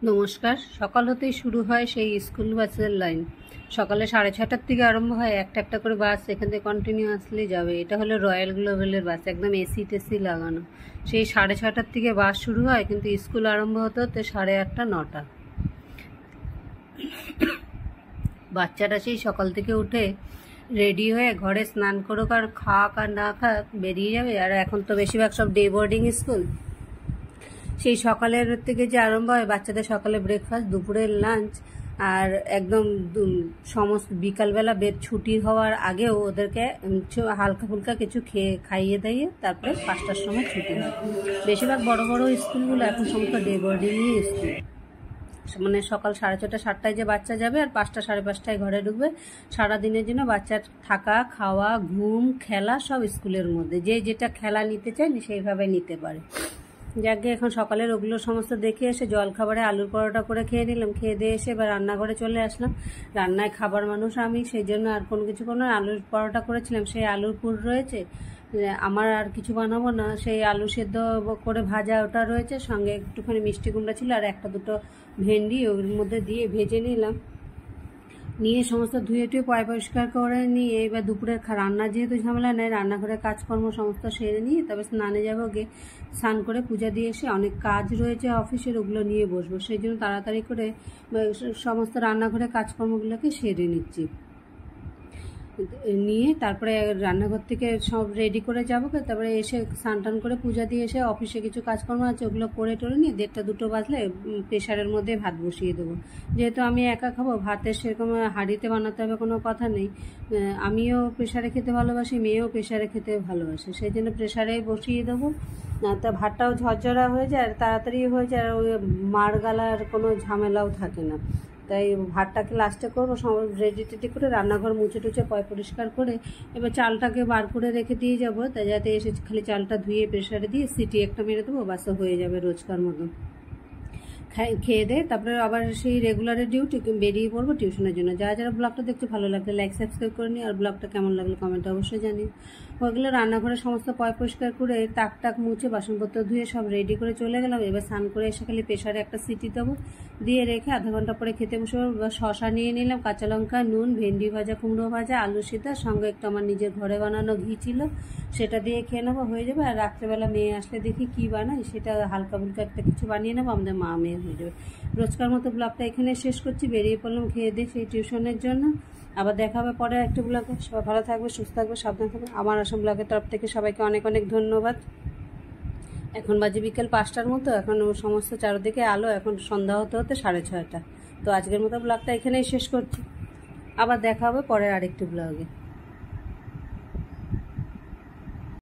নমস্কার। সকাল হতেই শুরু হয় সেই স্কুল বাসের লাইন। সকালে 6:30টার থেকে আরম্ভ হয়, একটা একটা করে বাস এখান থেকে কন্টিনিউয়াসলি যাবে। এটা হলো রয়্যাল গ্লোবালের বাস, একদম এসি টেসি লাগানো। সেই 6:30টার থেকে বাস শুরু হয়, কিন্তু স্কুল আরম্ভ হতে হতে 8:30 9টা। বাচ্চারা সেই সকাল থেকে উঠে রেডি হয়ে ঘরে স্নান করুক আর খাক আর না খাক বেরিয়ে যাবে। আর এখন তো বেশিরভাগ সব ডে বোর্ডিং স্কুল। সেই সকালের থেকে যে আরম্ভ হয়, বাচ্চাদের সকালে ব্রেকফাস্ট, দুপুরের লাঞ্চ, আর একদম সমস্ত বিকালবেলা ছুটি হওয়ার আগেও ওদেরকে হালকা ফুলকা কিছু খাইয়ে দাইয়ে তারপরে 5টার সময় ছুটি হয়। বেশিরভাগ বড় বড় স্কুলগুলো এখন সমস্ত ডে বোর্ডিংই স্কুল। মানে সকাল 6:30 7টায় যে বাচ্চা যাবে আর 5টা 5:30টায় ঘরে ঢুকবে। সারাদিনের জন্য বাচ্চার থাকা, খাওয়া, ঘুম, খেলা সব স্কুলের মধ্যে। যে যেটা খেলা নিতে চায় সেইভাবে নিতে পারে। যাকে এখন সকালের ওগুলো সমস্ত দেখে এসে জলখাবারে আলুর পরোটা করে খেয়ে নিলাম। খেয়ে দিয়ে এসে এবার রান্নাঘরে চলে আসলাম। রান্নায় খাবার মানুষ আমি, সেই জন্য আর কোনো কিছু কোনো আলুর পরোটা করেছিলাম, সেই আলুর পুর রয়েছে। আমার আর কিছু বানাবো না, সেই আলু সেদ্ধ করে ভাজা ওটা রয়েছে, সঙ্গে একটুখানি মিষ্টি কুমড়া ছিল আর একটা দুটো ভেন্ডি ওর মধ্যে দিয়ে ভেজে নিলাম। নিয়ে সমস্ত ধুয়ে টুয়ে পরিষ্কার করে নিয়ে এবার দুপুরের রান্না যেহেতু ঝামেলা নেই, রান্নাঘরের কাজকর্ম সমস্ত সেরে নিয়ে তবে স্নানে যাবো। গিয়ে স্নান করে পূজা দিয়ে এসে অনেক কাজ রয়েছে অফিসের, ওগুলো নিয়ে বসবো। সেই জন্য তাড়াতাড়ি করে সমস্ত রান্নাঘরের কাজকর্মগুলোকে সেরে নিচ্ছি। নিয়ে তারপরে রান্নাঘর থেকে সব রেডি করে যাবো। তারপরে এসে স্নান টান করে পূজা দিয়ে এসে অফিসে কিছু কাজকর্ম আছে, ওগুলো করে টোরে নিয়ে 1:30 2টো বাজলে প্রেশারের মধ্যে ভাত বসিয়ে দেবো। যেহেতু আমি একা খাবো, ভাতের সেরকম হাঁড়িতে বানাতে হবে কোনো কথা নেই। আমিও প্রেশারে খেতে ভালোবাসি, মেয়েও প্রেশারে খেতে ভালোবাসে, সেই জন্য প্রেশারেই বসিয়ে দেবো। তা ভাতটাও ঝরঝরা হয়ে যায়, আর তাড়াতাড়ি হয়ে যায়, আর ওই মার গালার কোনো ঝামেলাও থাকে না। তাই ভাতটাকে লাস্টে করবো। সব রেডি টেডি করে রান্নাঘর মুছে টুছে পরিষ্কার করে এবার চালটাকে বার করে রেখে দিয়ে যাবো, তাই যাতে এসে খালি চালটা ধুয়ে প্রেশারে দিয়ে সিটি একটা মেরে দেবো, বাসে হয়ে যাবে রোজকার মতো। খেয়ে দেয় তারপরে আবার সেই রেগুলারের ডিউটি বেরিয়ে পড়বো টিউশনের জন্য। যারা যারা ব্লগটা দেখতে ভালো লাগলে লাইক সাবস্ক্রাইব করে নিই, আর ব্লগটা কেমন লাগলো কমেন্টে অবশ্যই জানিও। ওগুলো রান্নাঘরে সমস্ত পরিষ্কার করে টাক মুছে বাসনপত্র ধুয়ে সব রেডি করে চলে গেলাম। এবার স্নান করে এসে খালি প্রেশারে একটা সিটি দেবো, দিয়ে রেখে আধা ঘন্টা পরে খেতে বসে শশা নিয়ে নিলাম, কাঁচা লঙ্কা, নুন, ভেন্ডি ভাজা, কুমড়ো ভাজা, আলু সিদ্ধা, সঙ্গে একটু আমার নিজের ঘরে বানানো ঘি ছিল, সেটা দিয়ে খেয়ে নেবো, হয়ে যাবে। আর রাত্রেবেলা মেয়ে আসলে দেখি কি বানাই, সেটা হালকা ফুলকা একটা কিছু বানিয়ে নেবো, আমাদের মা মেয়ে হয়ে যাবে। রোজকার মতো ব্লগটা এখানে শেষ করছি। বেরিয়ে পড়লাম খেয়ে দিয়ে সেই টিউশনের জন্য। আবার দেখা হবে পরে একটা ব্লগে। সবাই ভালো থাকবে, সুস্থ থাকবে, সাবধান থাকবে। আমার আসল ব্লগের তরফ থেকে সবাইকে অনেক অনেক ধন্যবাদ। এখন বাজে বিকেল 5টার মতো, এখন সমস্ত চারদিকে আলো, এখন সন্ধ্যা হতে হতে 6:30। তো আজকের মতো ব্লগটা এখানেই শেষ করছি। আবার দেখা হবে পরের আরেকটি ব্লগে।